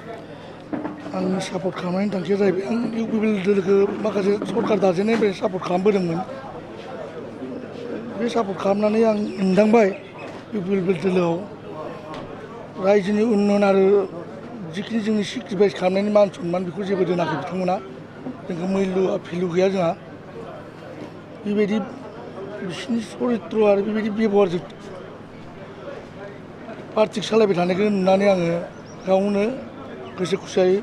आं सापर्ट खालामनायनि थांखिया जाहैबाय आं इउपिपिएल दोलोखौ माखासे सरकार दाजेननायनिफ्राय सापर्ट खालामबोदोंमोन बे सापर्ट खालामनानै आं मोनदांबाय इउपिपिएल दोलोआव रायजोनि उन्नयन आरो जिखिनि जोंनि सेक्रिफाइस खालामनायनि मान सन्मान बेखौ जेबो दोनाखै बिथांमोना जोंखौ मैल्य भेलु गैया जोंहा बेबायदि बिसोरनि सरित्र आरो बेबायदि बेबहारजों पार्टिक सालायबाय थानायखौ नुनानै आङो गावनो गोसो खुसियै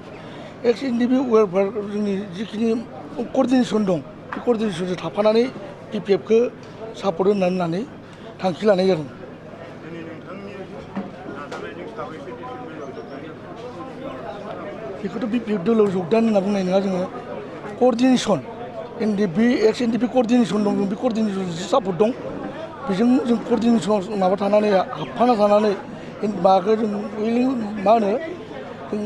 एक्स एनडिपि वेलफेयार जोंनि जिखिनि कर्डिनेसन दं बे कर्डिनेसनजों थाफानानै बिपिएफखौ सापर्ट होननानै थांखि लानाय जादों बेखौथ' बिपिएफ दोलोआव जगदान होनना बुंनाय नङा जोङो कर्डिनेसन एनडिपि एक्स एनडिपि कर्डिनेसन दं जों बे कर्डिनेसन सापर्ट दं बेजों जों कर्डिनेसन माबा थानानै हाबफाना थानानै माबाखौ जों मा होनो जों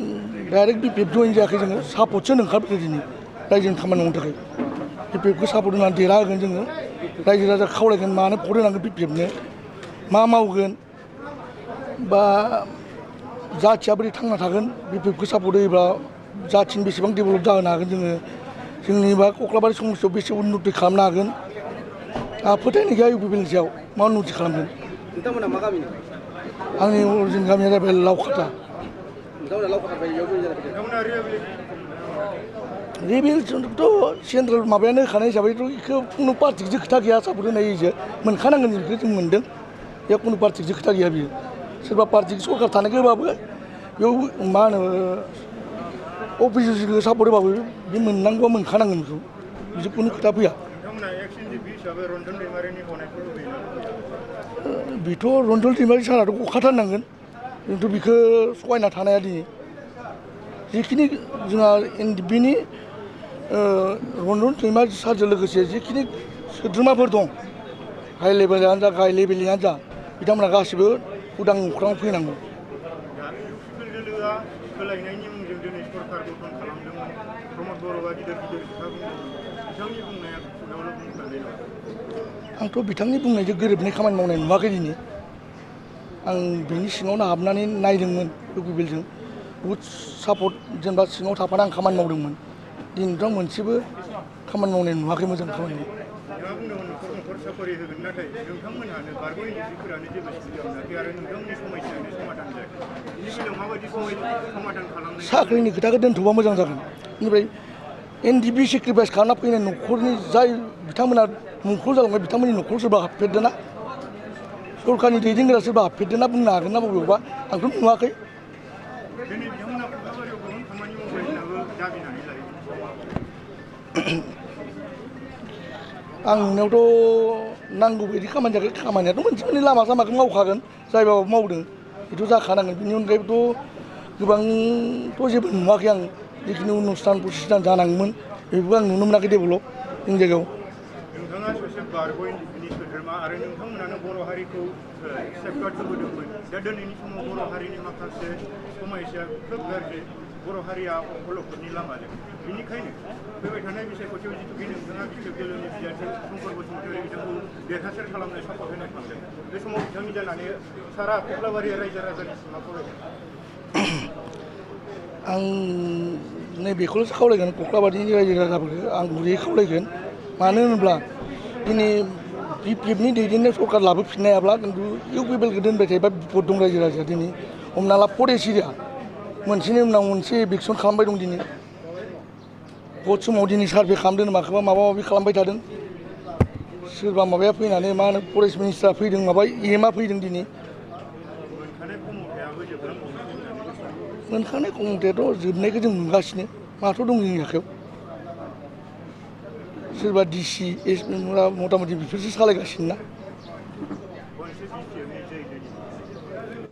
डाइरेक्ट बिपिएफ जइन जायाखै जोङो सापर्टसो ओंखारबोदों दिनै रायजोनि खामानि मावनो थाखाय बिपिएफखौ सापर्ट होनानै देरहा होगोन जोङो रायजो राजा खावलायगोन मानो भट होनांगोन बिपिएफनो मा मावगोन बा जाथिया बोरै थांना थागोन बिपिएफखौ सापर्ट होयोब्ला जाथिनि बेसेबां डेभेलप जाहोनो हागोन जोङो जोंनि बा कक्लाबारि समस्थियाव बेसे उन्नति खालामनो हागोन आंहा फोथायनाय गैया इउपिपिएलनि सायाव मा उन्नति खालामगोन नोंथांमोना मा गामिनि आंनि जोंनि गामिया जाबाय लावखाथा रिभेलसनथ' सेन्ट्रेल माबायानो होखानाय हिसाबैथ' बेखौ खुनु पार्टिजों खोथा गैया सापर्ट होनायजों मोनखानांगोन बेखौ जों मोनदों बेयाव खुनु पार्टिजों खोथा गैया बियो सोरबा पार्टिजों सरकार थानायखौ होबाबो बेयाव मा होनो अफिसियेलखौ सापर्ट होबाबो बे मोननांगौआ मोनखानांगोन बेखौ बिदि खुनु खोथा फैया बेथ' रन्जल दैमारि साराथ' गखाथारनांगोन जोंथ' बेखौ सहायना थानाया दिनै जिखिनि जोंहा एनडिपिनि रन्जल दैमारि सारजों लोगोसे जिखिनि सोद्रोमाफोर दं हाइ लेभेलानो जा गाहाय लेभेलनियानो जा बिथांमोना गासिबो उदां अख्राङाव फैनांगौ सोलायनायनि मुंजों दिनै सरकार गठन खालामदोंमोन प्रमद बर'आ गिदिर गिदिर खोथा बुंदों बिथांनि बुंनाया खुगायावल' बुंनानै दं आंथ' बिथांनि बुंनायजों गोरोबनाय खामानि मावनाय नुवाखै दिनै आं बिनि सिङावनो हाबनानै नायदोंमोन इउपिपिएलजों बहुद सापर्ट जेनेबा सिङाव थाफाना आं खामानि मावदोंमोन दिनैथ' मोनसेबो खामानि मावनाय नुवाखै मोजां खामानि नोंथाङा बुंदोंमोन न'खर साखरि होगोन नाथाय नोंथांमोनहानो बारग' एनडिपिफोरानो जेबो सुबिदा मोनाखै आरो नोंथांमोननि समस्यायानो समाधान जायाखै बिनि बेलायाव माबायदि समाधान खालामनाय साख्रिनि खोथाखौ दोनथ'बा मोजां जागोन बेनिफ्राय एनडिपि सेक्रिफाइस खालामना फैनाय न'खरनि जाय बिथांमोना मुंख्लं जालांबाय बिथांमोननि न'खराव सोरबा हाबफेरदों ना सरकारनि दैदेनग्रा सोरबा हाबफेरदों ना बुंनो हागोन ना बबेयावबा आंथ' नुवाखै दिनै बिथांमोना कक्लाबारियाव गोबां खामानि मावबाय होननाबो दाबिनानै लायो आं नुनायावथ' नांगौ बायदि खामानि जायाखै खामानियाथ' मोनसे मोननै लामा सामाखौ मावखागोन जायबाबो मावदों बेथ' जाखानांगोन बिनि अनगायैबोथ' गोबांथ' जेबो नुवाखै आं जिखिनि अनुस्थान प्रतिष्ठान जानांगौमोन बेबो आं नुनो मोनाखै डेभेलप जोंनि जायगायाव नोंथाङा सासे बारग' एनडिपिनि सोद्रोमा आरो नोंथांमोनानो बर' हारिखौ सेफगार्ड होबोदोंमोन दा दिनैनि समाव बर' हारिनि माखासे समस्या खोब गाज्रि बर' हारिया अलखदनि लामाजों बेनिखायनो फैबाय थानाय बिसायख'थियाव जिथुखि नोंथाङा बिपिएफ दोलोनि बिजाथि शंकर बसुमतारी बिथांखौ देरहासार खालामनो सापर्ट होनो थांदों बे समाव बिथांनि जानानै सारा कक्लाबारि रायजो राजानि सिमा फरायदों आं नैबेखौल'सो खावलायगोन कक्लाबारिनि रायजो राजाफोरखौ आं गुरैयै खावलायगोन मानो होनोब्ला दिनै बिपिएफनि दैदेननाय सरकार लाबोफिननो हायाब्ला खिन्थु इउपिपिएलखौ दोनबाय थायोबा बिपद दं रायजो राजाया दिनै हमना ला फरेस्ट एरिया मोनसेनि उनाव मोनसे इभिकसन खालामबाय दं दिनै भट समाव दिनै सार्भे खालामदों माखौबा माबा माबि खालामबाय थादों सोरबा माबाया फैनानै मा होनो फरेस्ट मिनिस्टारा फैदों माबा EMआ फैदों दिनै मोनखानाय खमथायाथ' जोबनायखौ जों नुगासिनो माथ' दं जोंनि आखायाव सोरबा DC मथा मथि बेफोरसो सालायगासिनो ना